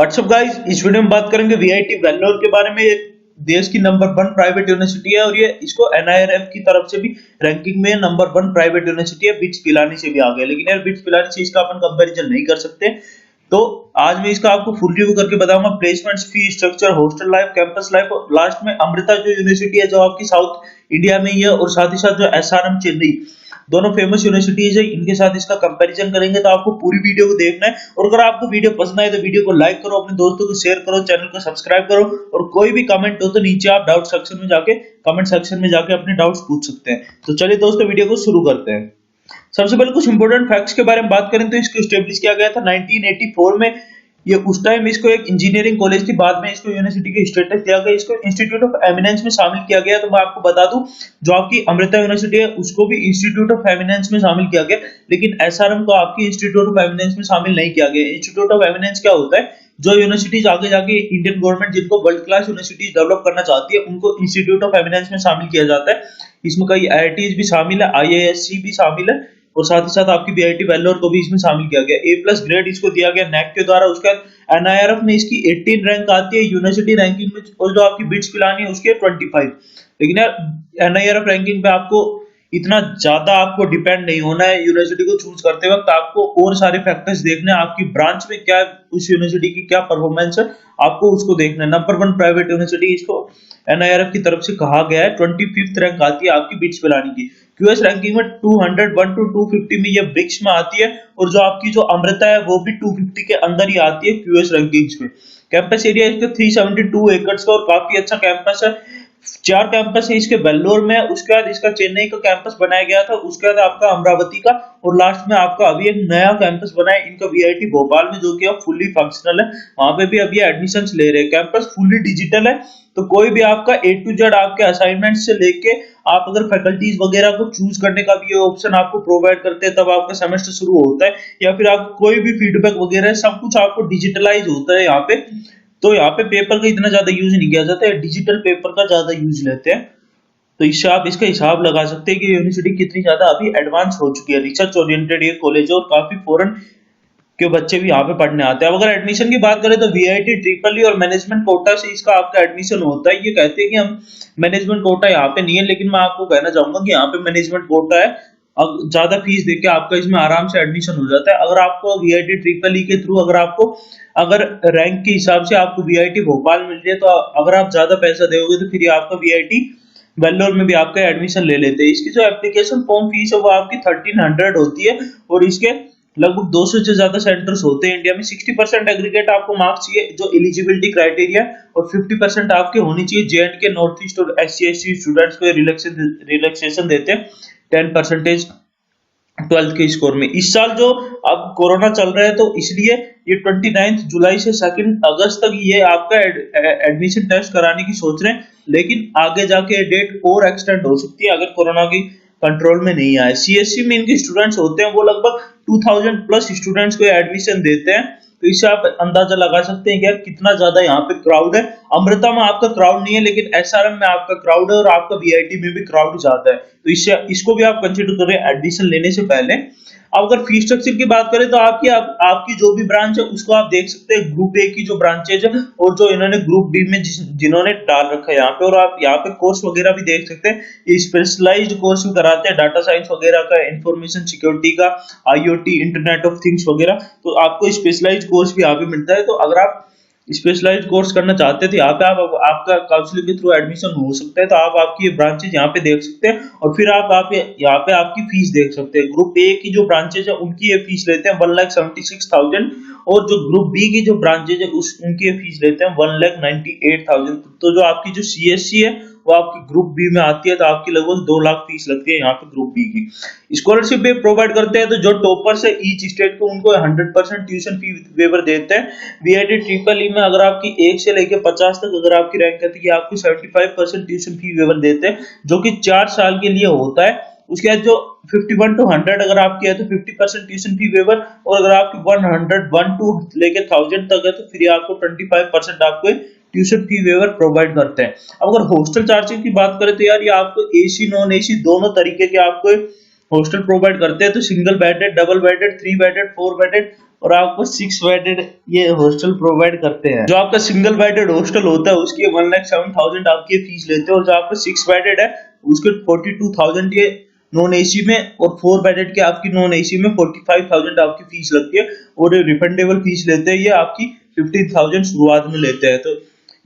WhatsApp guys, इस video में बात करेंगे वीआईटी वेल्लोर के बारे में। ये देश की नंबर 1 प्राइवेट यूनिवर्सिटी है और ये इसको एनआईआरएफ की तरफ से भी रैंकिंग में नंबर 1 प्राइवेट यूनिवर्सिटी है। बिट्स पिलानी से भी आगे, लेकिन यार बिट्स पिलानी से इसका अपन कंपैरिजन नहीं कर सकते। तो आज मैं इसका आपको फुल रिव्यू करके बताऊंगा, placements, fee structure, hostel life, campus life और लास्ट में अमृता जो यूनिवर्सिटी है जो आपकी साउथ इंडिया में ही है, और साथ ही साथ जो एसआरएम चेन्नई, दोनों फेमस यूनिवर्सिटीज है, इनके साथ इसका कंपैरिजन करेंगे। तो आपको पूरी वीडियो को देखना है, और अगर आपको वीडियो पसंद आए तो वीडियो को लाइक करो, अपने दोस्तों को शेयर करो, चैनल को सब्सक्राइब करो, और कोई भी कमेंट हो तो नीचे आप डाउट सेक्शन में जाके कमेंट सेक्शन में जाके अपने डाउट्स पूछ सकते हैं। तो चलिए दोस्तों, वीडियो को शुरू करते हैं। सबसे पहले कुछ इंपोर्टेंट फैक्ट्स के बारे में बात करें तो इसको स्टैब्लिश किया गया था 1984 में। ये उस टाइम इसको एक इंजीनियरिंग कॉलेज थी, बाद में इसको यूनिवर्सिटी के स्टेटस दिया गया, इसको इंस्टीट्यूट ऑफ एमिनेंस में शामिल किया गया। तो मैं आपको बता दूं, जो आपकी अमृता यूनिवर्सिटी है उसको भी इंस्टीट्यूट ऑफ एमिनेंस में शामिल किया गया, लेकिन एसआरएम को आपकी इंस्टीट्यूट ऑफ एमिनेंस में शामिल नहीं किया गया। इंस्टीट्यूट ऑफ एमिनेंस क्या होता है? जो यूनिवर्सिटीज आगे जाके इंडियन गवर्नमेंट जिनको वर्ल्ड क्लास यूनिवर्सिटीज डेवलप करना चाहती है, उनको इंस्टीट्यूट ऑफ एमिनेंस में शामिल किया जाता है। इसमें कई आईआईटीज भी शामिल है, आईआईएससी भी शामिल है, और साथ ही साथ आपकी वीआईटी वेल्लोर को भी इसमें शामिल किया गया। ए+ ग्रेड इसको दिया गया नैक के द्वारा। उसके बाद एनआईआरएफ में इसकी 18 रैंक आती है यूनिवर्सिटी रैंकिंग में, और जो आपकी बिट्स पिलानी है उसकी है 25। लेकिन यार एनआईआरएफ रैंकिंग पे आपको इतना ज्यादा आपको डिपेंड नहीं होना है यूनिवर्सिटी को चूज करते वक्त। आपको और सारे फैक्टर्स देखने हैं, आपकी ब्रांच में क्या, उस यूनिवर्सिटी की क्या परफॉर्मेंस है, आपको उसको देखना है। नंबर 1 प्राइवेट यूनिवर्सिटी इसको एनआईआरएफ की तरफ से कहा गया है। 25th रैंक आती है आपकी बिट्स पिलानी की। क्यूएस रैंकिंग में 201 टू 250 में ये ब्रिक्स में आती है, और जो आपकी जो अमृता है वो भी 250 के अंदर ही आती है क्यूएस रैंकिंग्स में। कैंपस एरिया इसका 372 एकड़ का और काफी अच्छा कैंपस है। 4 कैंपस है इसके वेल्लोर में, उसके बाद इसका चेन्नई का कैंपस बनाया गया था, उसके बाद आपका अमरावती का, और लास्ट में आपका अभी एक नया कैंपस बना है इनका वीआईटी भोपाल में, जो कि अब फुल्ली फंक्शनल है। वहां पे भी अभी एडमिशंस ले रहे हैं। कैंपस फुल्ली डिजिटल है, तो कोई भी आपका A to Z आपके असाइनमेंट से लेके आप अगर फैकल्टीज वगैरह को चूज करने का भी ये ऑप्शन आपको प्रोवाइड करते हैं, तब आपका सेमेस्टर शुरू होता है, या फिर आप कोई भी फीडबैक वगैरह सब कुछ आपको डिजिटलाइज होता है यहाँ पे। तो यहाँ पे पेपर का इतना ज्यादा यूज नहीं किया जाता है, डिजिटल पेपर का ज्यादा यूज लेते हैं। तो इससे आप इसका हिसाब लगा सकते हैं कि यूनिवर्सिटी कितनी ज्यादा अभी एडवांस हो चुकी है। रिसर्च ओरिएंटेड ये कॉलेज है, और काफी फॉरेन के बच्चे भी यहाँ पे पढ़ने आते हैं। अब अगर एडमिशन की बात करें तो वीआईटी ट्रिपल ई और मैनेजमेंट कोटा से इसका आपका एडमिशन होता है। ये कहते हैं कि हम मैनेजमेंट कोटा यहाँ पे नहीं है, लेकिन मैं आपको कहना चाहूंगा कि यहाँ पे मैनेजमेंट कोटा है। अब ज्यादा फीस देके आपका इसमें आराम से एडमिशन हो जाता है। अगर आपको वीआईटी ट्रिपल ई के थ्रू अगर रैंक के हिसाब से आपको वीआईटी भोपाल मिल रही है, तो अगर आप ज्यादा पैसा दोगे तो फिर आपका वीआईटी वेल्लोर में भी आपका एडमिशन ले लेते हैं। इसकी जो एप्लीकेशन फॉर्म फीस है वो आपकी 1300 होती है, और इसके लगभग 200 से ज्यादा सेंटर्स होते हैं इंडिया में। 60% एग्रीगेट आपको मार्क्स चाहिए जो एलिजिबिलिटी क्राइटेरिया, और 50% आपके होनी चाहिए जेएंडके, नॉर्थ ईस्ट और SC/ST स्टूडेंट्स को रिलैक्सेशन देते हैं 10% 12th के स्कोर में। इस साल जो अब कोरोना चल रहा है, तो इसलिए ये 29 जुलाई से 2 अगस्त तक ये आपका एडमिशन टेस्ट कराने की सोच रहे हैं, लेकिन आगे जाके डेट और एक्सटेंड हो सकती है अगर कोरोना की कंट्रोल में नहीं आए। सीएससी में इनके स्टूडेंट्स होते हैं वो लगभग 2000 प्लस स्टूडेंट्स को एडमिशन देते हैं। तो इससे आप अंदाजा लगा सकते हैं कि यार कितना ज्यादा यहाँ पे क्राउड है। अमृता में आपका क्राउड नहीं है, लेकिन एसआरएम में आपका क्राउड है, और आपका वीआईटी में भी क्राउड ज्यादा है। तो इससे इसको भी आप कंसीडर करें एडमिशन लेने से पहले। अब अगर फी स्ट्रक्चर की बात करें तो आपकी जो भी ब्रांच है उसको आप देख सकते हैं ग्रुप ए की जो ब्रांचेज है, और जो इन्होंने ग्रुप बी में जिन्होंने डाल रखा है यहाँ पे। और आप यहाँ पे कोर्स वगैरह भी देख सकते हैं, ये स्पेशलाइज्ड कोर्स भी कराते हैं, डाटा साइंस वगैरह का, इंफॉर्मेशन सिक्योरिटी का, आईओटी, इंटरनेट ऑफ थिंग्स वगैरह। तो आपको स्पेशलाइज्ड कोर्स भी यहाँ पे मिलता है। तो अगर आप स्पेशलाइज्ड कोर्स करना चाहते थे, यहाँ पे आपका काउंसलिंग के थ्रू एडमिशन हो सकता है। तो आप आपकी ये ब्रांचेज यहाँ पे देख सकते हैं, और फिर आप यहाँ पे आपकी फीस देख सकते हैं। ग्रुप ए की जो ब्रांचेज है उनकी ये फीस लेते हैं 1,76,000, और जो ग्रुप बी की जो ब्रांचेज है उनकी ये फीस लेते हैं 1,98,000। तो जो आपकी जो सीएससी है वो आपकी ग्रुप बी में आती है, तो आपकी लगभग 2 लाख फीस लगती है यहाँ पे ग्रुप बी की। स्कॉलरशिप भी प्रोवाइड करते हैं, तो जो टॉपर्स है ईच स्टेट को उनको 100% ट्यूशन फी वेवर देते हैं। वीआईटी ट्रिपल ई में अगर आपकी 1 से लेकर 50 तक अगर आपकी रैंक है, तो आपको 75% ट्यूशन फी वेवर देते हैं, जो कि 4 साल के लिए होता है। उसके बाद जो 51 to 100 अगर आपकी है तो 50% ट्यूशन फी वेवर, और अगर आपकी 101 टू लेके 1000 तक है तो फिर आपको 25% आपको ट्यूशन फी वेवर प्रोवाइड करते हैं। अब अगर हॉस्टल चार्जेस की बात करें तो यार ये आपको एसी नॉन एसी दोनों तरीके के आपको हॉस्टल प्रोवाइड करते हैं। तो single bedded, double bedded, 3 bedded, 4 bedded, और आपको 6 बेडेड ये हॉस्टल प्रोवाइड करते हैं। जो आपका सिंगल बेडेड हॉस्टल होता है उसकी 1,07,000 आपकी फीस लेते हैं, और जो आपका 6 बेडेड है उसके 42,000 ये नॉन एसी में, और 4 बेडेड के आपकी नॉन एसी में 45,000 आपकी फीस लगती है, और रिफंडेबल फीस लेते हैं ये आपकी 15,000 शुरुआत में लेते हैं। तो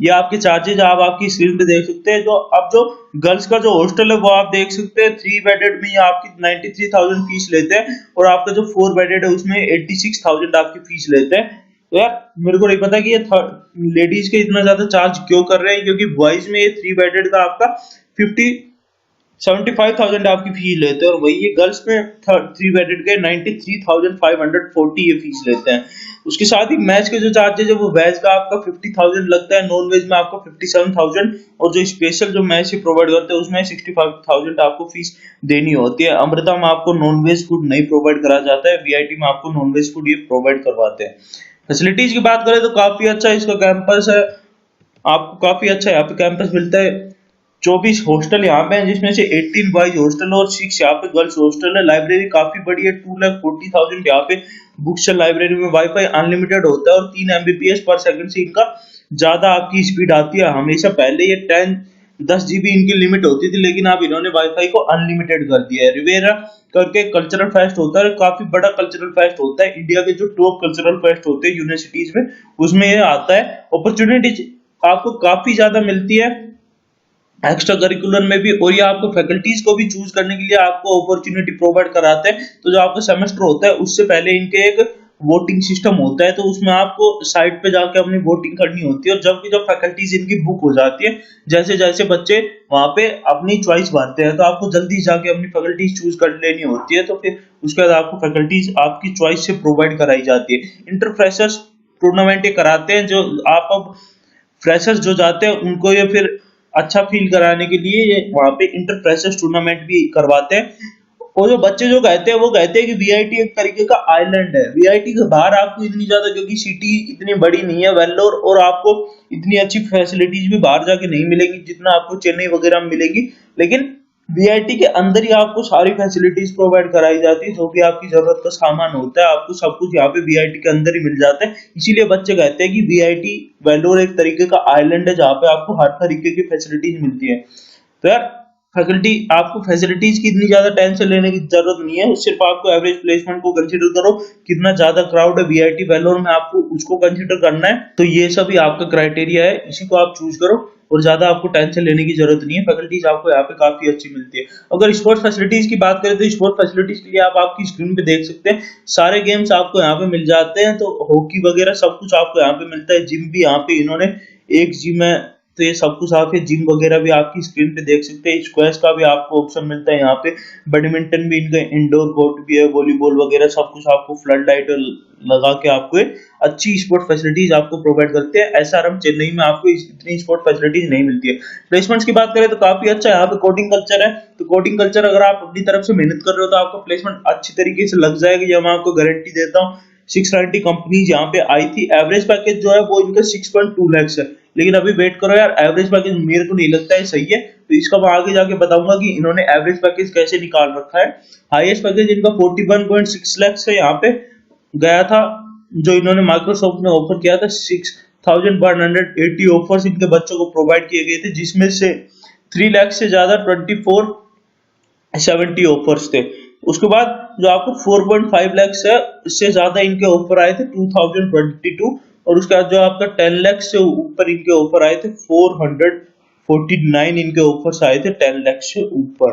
ये आपके चार्जेज आप आपकी स्क्रीन पे देख सकते हैं। जो अब जो गर्ल्स का जो हॉस्टल है वो आप देख सकते हैं 3 बेडेड में ये आपकी 93,000 फीस लेते हैं, और आपका जो 4 बेडेड है उसमें 86,000 आपकी फीस लेते हैं। तो यार मेरे को नहीं पता कि ये लेडीज के इतना ज्यादा चार्ज क्यों कर रहे हैं, क्योंकि बॉयज में ये 3 बेडेड का आपका 75,000 आपकी फीस लेते हैं, और वही ये गर्ल्स में 3 बेडेड के 93,540 ये फीस लेते हैं। उसके साथ ही मैच के जो चार्जेज है वो वेज का आपका 50,000 लगता है, नॉन वेज में आपको 57,000, और जो स्पेशल जो मैच प्रोवाइड करते हैं उसमें 65,000 आपको फीस देनी होती है। अमृता में आपको नॉन वेज फूड नहीं प्रोवाइड करा जाता है, वीआईटी में आपको नॉन वेज फूड ये प्रोवाइड करवाते हैं। फैसिलिटीज की बात करें तो काफी अच्छा इसका कैंपस है, आपको काफी अच्छा यहाँ पे कैंपस मिलता है। 24 हॉस्टल यहाँ पे हैं, जिसमें से 18 बॉयज हॉस्टल और 6 यहाँ पे गर्ल्स हॉस्टल है। लाइब्रेरी काफी बड़ी है, 2,40,000 यहाँ पे बुक्स है लाइब्रेरी में। वाईफाई अनलिमिटेड होता है, और 3 Mbps पर सेकंड से इनका ज्यादा आपकी स्पीड आती है। हमेशा पहले ये 10 GB इनकी लिमिट होती थी, लेकिन अब इन्होंने वाईफाई को अनलिमिटेड कर दिया है। रिवेरा करके कल्चरल फेस्ट होता है, काफी बड़ा कल्चरल फेस्ट होता है, इंडिया के जो टॉप कल्चरल फेस्ट होते हैं यूनिवर्सिटीज में उसमें ये आता है। अपॉर्चुनिटीज आपको काफी ज्यादा मिलती है एक्स्ट्रा करिकुलर में भी, और ये आपको फैकल्टीज को भी चूज करने के लिए आपको अपॉर्चुनिटी प्रोवाइड कराते हैं। तो जो आपका सेमेस्टर होता है उससे पहले इनके एक वोटिंग सिस्टम होता है, तो उसमें आपको साइट पे जाके अपनी वोटिंग करनी होती है, और जब फैकल्टीज इनकी बुक हो जाती है, जैसे जैसे बच्चे वहां पे अपनी चॉइस भरते हैं, तो आपको जल्दी जाके अपनी फैकल्टीज चूज कर लेनी होती है। तो फिर उसके बाद आपको फैकल्टीज आपकी चॉइस से प्रोवाइड कराई जाती है। इंटर फ्रेशर्स टूर्नामेंट ये कराते हैं, जो आप अब फ्रेशर्स जो जाते हैं उनको ये फिर अच्छा फील कराने के लिए ये वहां पे इंटर फ्रेशर्स टूर्नामेंट भी करवाते हैं। और जो बच्चे जो कहते हैं वो कहते हैं कि वीआईटी एक तरीके का आइलैंड है। वीआईटी के बाहर आपको इतनी ज्यादा, क्योंकि सिटी इतनी बड़ी नहीं है वेल्लोर, और आपको इतनी अच्छी फैसिलिटीज भी बाहर जाके नहीं मिलेगी जितना आपको चेन्नई वगैरह में मिलेगी, लेकिन वीआईटी के अंदर ही आपको सारी फैसिलिटीज प्रोवाइड कराई जाती है। जो भी आपकी जरूरत का सामान होता है आपको सब कुछ यहाँ पे वीआईटी के अंदर ही मिल जाता है। इसीलिए बच्चे कहते हैं कि वीआईटी वेल्लोर एक तरीके का आइलैंड है, जहाँ पे आपको हर तरीके की फैसिलिटीज मिलती है। तो यार फैकल्टी आपको फैसिलिटीज की इतनी ज्यादा टेंशन लेने की जरूरत नहीं है, सिर्फ आपको एवरेज प्लेसमेंट को कंसीडर करो। कितना ज्यादा क्राउड है वीआईटी वेल्लोर में आपको उसको कंसीडर करना है, तो ये सभी आपका क्राइटेरिया है, इसी को आप चूज करो, और ज्यादा आपको टेंशन लेने की जरूरत नहीं है। फैकल्टीज आपको यहाँ पे काफी अच्छी मिलती है। अगर स्पोर्ट्स फैसिलिटीज की बात करें तो स्पोर्ट्स फैसिलिटीज के लिए आप आपकी स्क्रीन पे देख सकते हैं, सारे गेम्स आपको यहाँ पे मिल जाते हैं। तो हॉकी वगैरह सब कुछ आपको यहाँ पे मिलता है। जिम भी यहाँ पे इन्होंने एक जिम है, तो ये सब कुछ आप जिम वगैरह भी आपकी स्क्रीन पे देख सकते हैं। स्क्वैश का भी आपको ऑप्शन मिलता है यहाँ पे। बैडमिंटन भी इनका इंडोर कोर्ट भी है, वॉलीबॉल वगैरह सब कुछ आपको फ्लड लाइट लगा के आपको अच्छी स्पोर्ट फैसिलिटीज आपको प्रोवाइड करते हैं। एसआरएम चेन्नई में आपको इतनी स्पोर्ट फैसिलिटीज नहीं मिलती है। प्लेसमेंट्स की बात करें तो काफी अच्छा यहाँ पे कोडिंग कल्चर है। तो कोडिंग कल्चर अगर आप अपनी तरफ से मेहनत कर रहे हो तो आपको प्लेसमेंट अच्छी तरीके से लग जाएगी, ये मैं आपको गारंटी देता हूँ। 690 कंपनीज यहाँ पे आई थी। एवरेज पैकेज जो है वो इनका 6.2 लाख है, लेकिन अभी वेट करो यार, एवरेज पैकेज मेरे को नहीं लगता है सही है, तो इसका मैं आगे जाके बताऊंगा कि इन्होंने एवरेज पैकेज कैसे निकाल रखा है। हाईएस्ट पैकेज इनका 41.6 लाख से यहाँ पे गया था, जो इन्होंने माइक्रोसॉफ्ट ने ऑफर किया था। 6,180 ऑफर्स इनके बच्चों को प्रोवाइड किए गए थे, जिसमें से 3 लाख से ज्यादा 2470 ऑफर्स थे। उसके बाद जो आपको 4.5 लाख है, इससे ज्यादा इनके ऑफर आए थे 2022, और उसके बाद जो आपका 10 लाख से ऊपर इनके ऑफर आए थे 449 इनके ऑफर्स आए थे 10 लाख से ऊपर।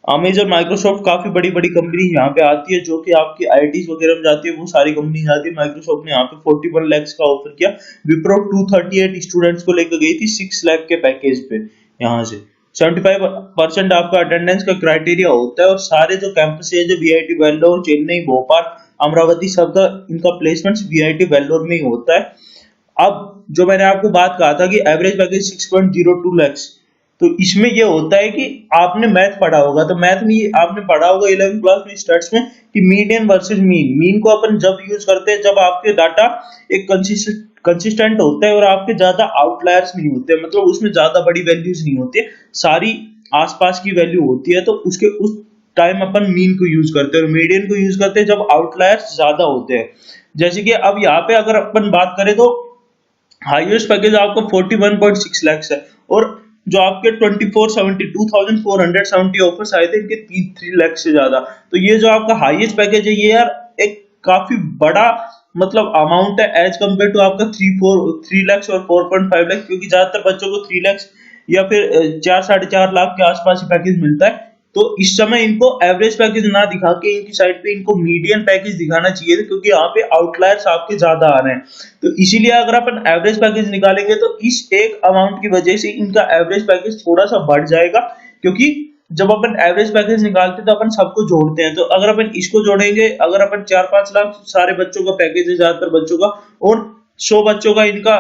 अमेजन माइक्रोसॉफ्ट काफी बड़ी बड़ी कंपनी यहाँ पे आती है, जो कि आपकी आईटीज वगैरह में जाती है, वो सारी कंपनी जाती है। माइक्रोसॉफ्ट ने यहाँ पे 41 लाख का ऑफर किया। विप्रो 238 स्टूडेंट्स को लेकर गई थी 6 लाख के पैकेज पे। यहाँ से 75% आपका अटेंडेंस का क्राइटेरिया होता है, और सारे जो कैंपस है जो वीआईटी वेल्लोर, चेन्नई, भोपाल, अमरावती, सबका इनका प्लेसमेंट वीआईटी वेल्लोर में ही होता है। अब जो मैंने आपको बात कहा था कि एवरेज पैकेज 6.02 लाख, तो इसमें ये होता है कि आपने मैथ पढ़ा होगा, तो मैथ में आपने पढ़ा होगा 11th क्लास में स्टैट्स में कि मीडियन वर्सेस मीन। मीन को अपन जब यूज करते हैं जब आपके डाटा एक कंसिस्टेंट होता है और आपके ज्यादा आउटलायर्स नहीं होते, मतलब उसमें ज्यादा बड़ी वैल्यूज नहीं होती है, सारी आसपास की वैल्यू होती है। तो उसके टाइम अपन मीन को यूज करते हैं और मीडियन को यूज करते हैं जब आउटलायर्स ज्यादा होते हैं। जैसे कि अब यहाँ पे अगर अपन बात करें तो हाईएस्ट पैकेज आपका 41.6 लाख है, और जो आपके 2470 ऑफर्स आए थे इनके 3 लाख से ज्यादा। तो ये जो आपका हाईएस्ट पैकेज है ये यार एक काफी बड़ा मतलब अमाउंट है एज कम्पेयर टू आपका 3 लाख और 4.5 लाख, क्योंकि ज्यादातर बच्चों को 3 लाख या फिर 4 साढ़े 4 लाख के आसपास ही पैकेज मिलता है। तो इस समय इनको एवरेज पैकेज ना दिखा के इनकी साइड पे इनको मीडियन पैकेज दिखाना चाहिए था, क्योंकि यहाँ पे आउटलायर्स आपके ज्यादा आ रहे हैं। तो इसीलिए अगर अपन एवरेज पैकेज निकालेंगे तो इस एक अमाउंट की वजह से इनका एवरेज पैकेज थोड़ा सा बढ़ जाएगा, क्योंकि जब अपन एवरेज पैकेज निकालते हैं तो अपन सबको जोड़ते हैं। तो अगर अपन इसको जोड़ेंगे, अगर अपन 4-5 लाख सारे बच्चों का पैकेज है, ज्यादातर बच्चों का, और 100 बच्चों का इनका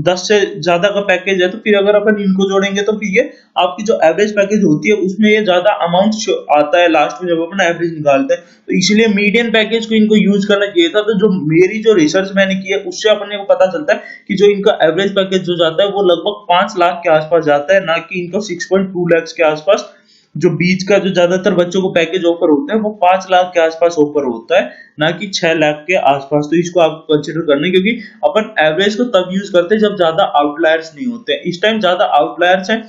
10 से ज्यादा का पैकेज है, तो फिर अगर अपन इनको जोड़ेंगे तो फिर ये आपकी जो एवरेज पैकेज होती है उसमें ये ज्यादा अमाउंट आता है लास्ट में जब अपन एवरेज निकालते हैं। तो इसलिए मीडियन पैकेज को इनको यूज करना चाहिए था। तो जो मेरी जो रिसर्च मैंने की है उससे अपने को पता चलता है कि जो इनका एवरेज पैकेज जो जाता है वो लगभग 5 लाख के आसपास जाता है, ना कि इनको 6.2 लाख के आसपास। जो बीच का जो ज्यादातर बच्चों को पैकेज ऑफर होता है वो 5 लाख के आसपास ऑफर होता है, ना कि 6 लाख के आसपास। तो इसको आपको कंसिडर करना है, क्योंकि अपन एवरेज को तब यूज करते हैं जब ज्यादा आउटलायर्स नहीं होते। इस टाइम ज्यादा आउटलायर्स है,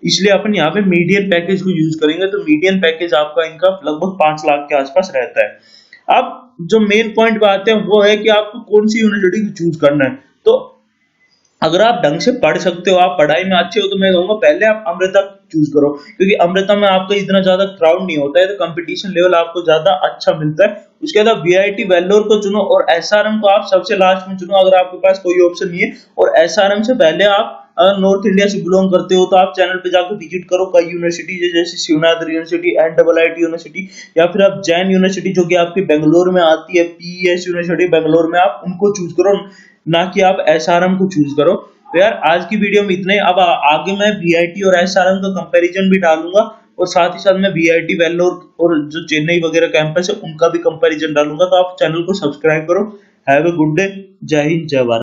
इसलिए अपन यहाँ पे मीडियन पैकेज को यूज करेंगे। तो मीडियन पैकेज आपका इनका लगभग 5 लाख के आसपास रहता है। अब जो मेन पॉइंट पे आते हैं वो है कि आपको कौन सी यूनिवर्सिटी चूज करना है। तो अगर आप ढंग से पढ़ सकते हो, आप पढ़ाई में अच्छे हो, तो मैं कहूंगा पहले आप अमृता चूज करो, क्योंकि अमृता में आपका इतना ज्यादा क्राउड नहीं होता है, तो कंपटीशन लेवल आपको ज्यादा अच्छा मिलता है। उसके बाद आप वीआईटी वेल्लोर को चुनो, और एसआरएम को आप सबसे लास्ट में चुनो अगर आपके पास कोई ऑप्शन नहीं है। और एसआरएम से पहले आप अगर नॉर्थ इंडिया से बिलोंग करते हो तो आप चैनल पे जाकर विजिट करो कई यूनिवर्सिटी जैसे शिवनाथ यूनिवर्सिटी, NIIT यूनिवर्सिटी, या फिर आप जैन यूनिवर्सिटी जो कि आपके बेंगलोर में आती है, PES यूनिवर्सिटी बेंगलोर में, आप उनको चूज करो, ना कि आप एसआरएम को चूज करो। तो यार आज की वीडियो में इतना ही। अब आगे मैं वीआईटी और एसआरएम का कंपैरिजन भी डालूंगा, और साथ ही साथ मैं वीआईटी वेल्लोर और जो चेन्नई वगैरह कैंपस है उनका भी कंपैरिजन डालूंगा। तो आप चैनल को सब्सक्राइब करो। Have a good day. जय हिंद, जय भारत।